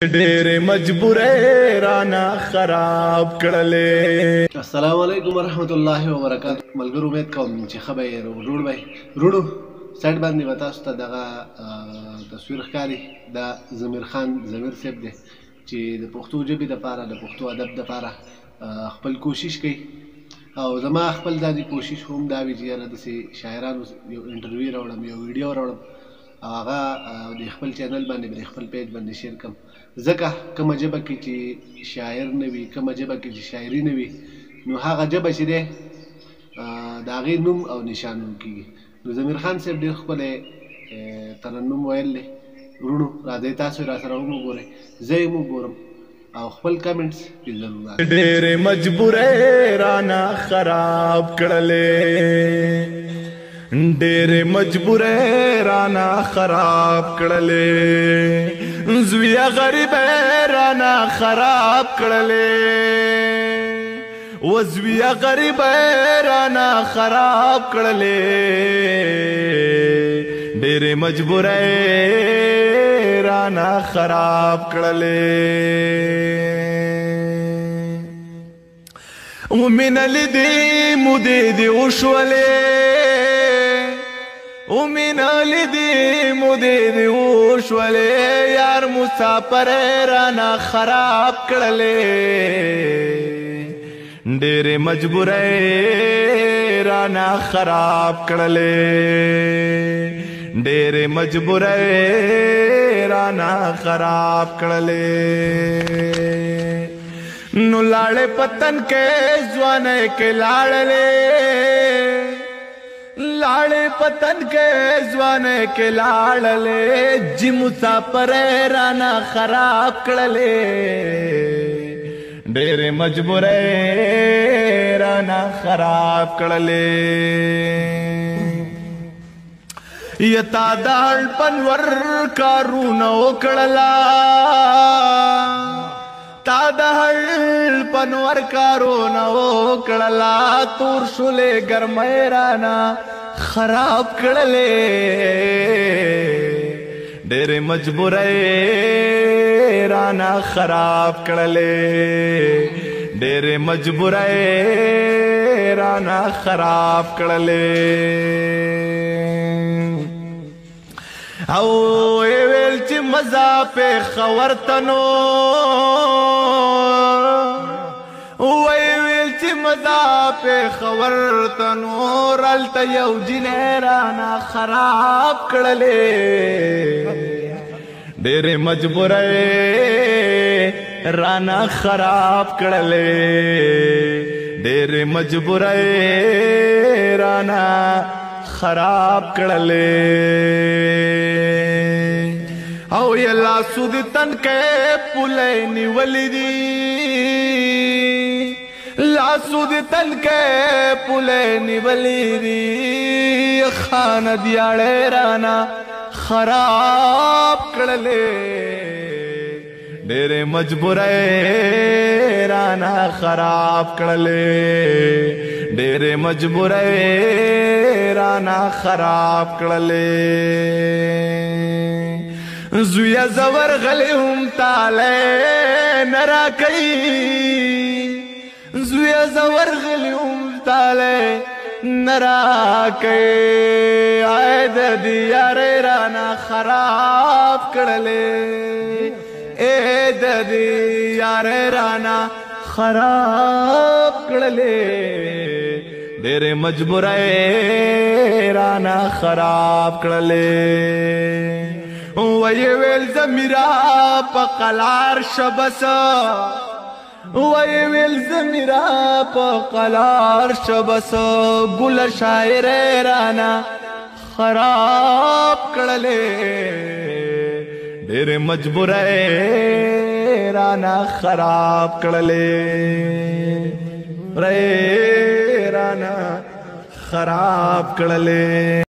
ډېرې مجبورې رانا خراب کړلې. السلام علیکم ورحمت الله وبرکاته. ملګرو امید کوم چې ښه به یې روړو سایډ باندې به تاسو ته دغه تصویر ښکاري. دا ضمیر خان ضمیر صاحب دی چې د پښتو ژبې دپاره د پښتو ادب دپاره خپل کوشش کوي او زما خپل دا کوشش هم دا وي چې یاره داسې شاعرانو یو انټرویو راوړم، یو ویډیو راوړم او هغه د خپل چینل باندې د خپل پیج باندې شیر کړم. ځکه کومه ژبه کې چې شاعر نه وي، کومه ژبه کې چې شاعري نه وي، نو هغه ژبه چې دی د هغې نوم او نشان کېږي. نو ضمیر خان صاحب ډېر ښکلی ترنم ویل دی. وروڼو راځئ تاسو را سره هم وګورئ، زه یې هم وګورم او خپل کمنټس پې ضرور راکړئ. ډېرې مجبورې رانا خراب کړلې، ډېرې مجبورې رانا خراب کړلې، زویه غریبې رانا خراب کړلې، وزویه غریبې رانا خراب کړلې، ډېرې مجبورې رانا خراب کړلې. ومینه لیدې مودې دې وشولې، ومینه لیدې مودې دې وشولې، یار مسافر رانا خراب کړلې، ډېرې مجبورې رانا خراب کړلې، ډېرې مجبورې رانا خراب کړلې. نو لاړې پتن کې ځوانۍ کې لاړلې، لاړې پتن کې ځوانۍ کې لاړلې، جی مسافر رانا خراب کړلې، ډېرې مجبورې رانا خراب کړلې. یتا دال پنور کارونه وکړلا، تا دال پنور کارونه وکړلا، تور شولې ګرمۍ رانا خراب کړلې، ډېرې مجبورې رانا خراب کړلې، ډېرې مجبورې رانا خراب کړلې. او ویل چې مزه په خورتنو، ویل چې مزه په خورتنو، رالته یو جنې رانا خراب کړلې، ډېرې مجبورې رانا خراب کړلې، ډېرې مجبورې رانا خراب کړلې. او یلا سود تن کې پولې نیولې دي، لا سود تن کې پولې نیولې دي، خان دیاړې رانا خراب کړلې، ډېرې مجبورې رانا خراب کړلې، ډېرې مجبورې رانا خراب کړلې. زویا زور غلی هم تاله نرا کوي، زویا زور غلی هم تاله نرا کوي، عید دیارې رانا خراب کړلې، عید دیارې رانا خراب کړلې، ډېرې مجبورې رانا خراب کړلې. وی ویل زمیرا په قلار شبس، وی ویل زمیرا په قلار شبس، ګل شاعر رانا خراب کړلې، ډېرې مجبورې رانا خراب کړلې، رانا خراب کړلې.